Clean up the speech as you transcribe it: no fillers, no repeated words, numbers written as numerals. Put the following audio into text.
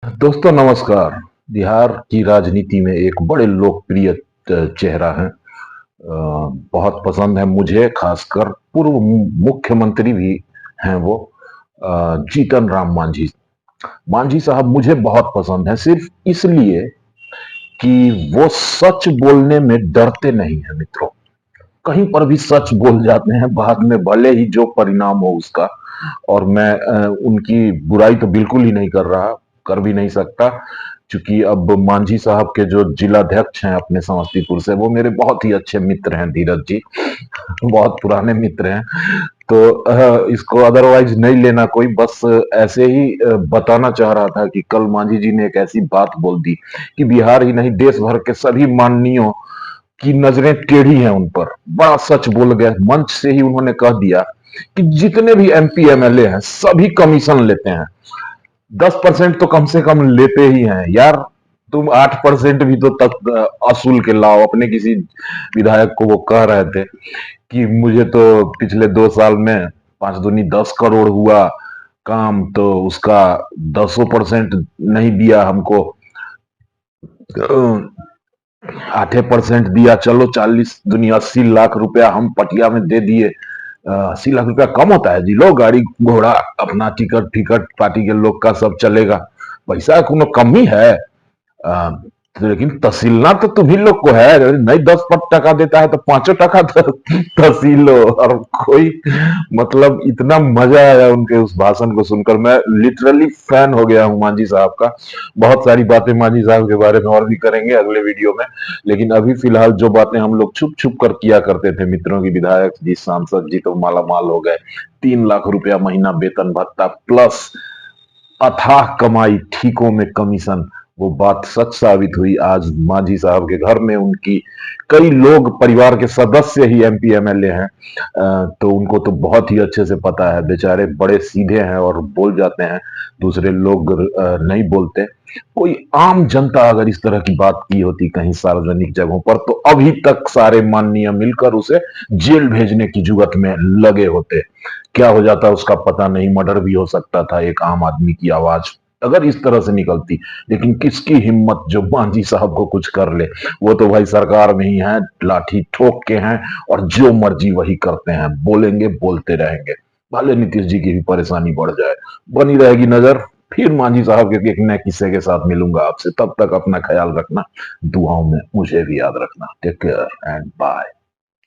दोस्तों नमस्कार। बिहार की राजनीति में एक बड़े लोकप्रिय चेहरा है। बहुत पसंद है मुझे, खासकर पूर्व मुख्यमंत्री भी हैं वो, जीतन राम मांझी। मांझी साहब मुझे बहुत पसंद है सिर्फ इसलिए कि वो सच बोलने में डरते नहीं है मित्रों। कहीं पर भी सच बोल जाते हैं बाद में, भले ही जो परिणाम हो उसका। और मैं उनकी बुराई तो बिल्कुल ही नहीं कर रहा, कर भी नहीं सकता, क्योंकि अब मांझी साहब के जो जिलाध्यक्ष हैं अपने समस्तीपुर से, वो मेरे बहुत ही अच्छे मित्र हैं, धीरज जी। बहुत पुराने मित्र हैं। तो इसको अदरवाइज नहीं लेना कोई, बस ऐसे ही बताना चाह रहा था कि कल मांझी जी ने एक ऐसी बात बोल दी कि बिहार ही नहीं देश भर के सभी माननीयों की नजरें टेढ़ी हैं उन पर। बड़ा सच बोल गए, मंच से ही उन्होंने कह दिया कि जितने भी एमपी एमएलए हैं सभी कमीशन लेते हैं। 10% तो कम से कम लेते ही हैं यार। तुम 8% भी तो तक असूल के लाओ। अपने किसी विधायक को वो कह रहे थे कि मुझे तो पिछले 2 साल में 5 दूनी 10 करोड़ हुआ काम, तो उसका 10% नहीं दिया हमको, 8% दिया। चलो 40 दूनी 80 लाख रुपया हम पटिया में दे दिए। 80 लाख रुपया कम होता है जी? लो गाड़ी घोड़ा अपना, टिकट फिकट पार्टी के लोग का सब चलेगा, पैसा कोनो कमी है? आ, तो लेकिन तहसीलना तो तुम्ही लोग को है। नहीं 10 टका देता है तो 5 टका तहसीलो। और कोई मतलब इतना मजा आया उनके उस भाषण को सुनकर। मैं लिटरली फैन हो गया हूँ मांझी साहब का। बहुत सारी बातें मांझी साहब के बारे में और भी करेंगे अगले वीडियो में, लेकिन अभी फिलहाल जो बातें हम लोग छुप छुप कर किया करते थे मित्रों की, विधायक जी सांसद जी तो माला माल हो गए। 3 लाख रुपया महीना वेतन भत्ता प्लस अथाह कमाई, ठीकों में कमीशन, वो बात सच साबित हुई। आज मांझी साहब के घर में उनकी कई लोग परिवार के सदस्य ही एमपी एमएलए हैं। तो उनको तो बहुत ही अच्छे से पता है, बेचारे बड़े सीधे हैं और बोल जाते हैं, दूसरे लोग नहीं बोलते। कोई आम जनता अगर इस तरह की बात की होती कहीं सार्वजनिक जगहों पर, तो अभी तक सारे माननीय मिलकर उसे जेल भेजने की जुगत में लगे होते। क्या हो जाता उसका पता नहीं, मर्डर भी हो सकता था एक आम आदमी की आवाज अगर इस तरह से निकलती। लेकिन किसकी हिम्मत जो मांझी साहब को कुछ कर ले। वो तो भाई सरकार में ही है, लाठी ठोक के हैं और जो मर्जी वही करते हैं, बोलेंगे बोलते रहेंगे। भले नीतीश जी की भी परेशानी बढ़ जाए, बनी रहेगी नजर। फिर मांझी साहब के एक नए किस्से के साथ मिलूंगा आपसे, तब तक अपना ख्याल रखना, दुआओं में मुझे भी याद रखना। Take care and bye.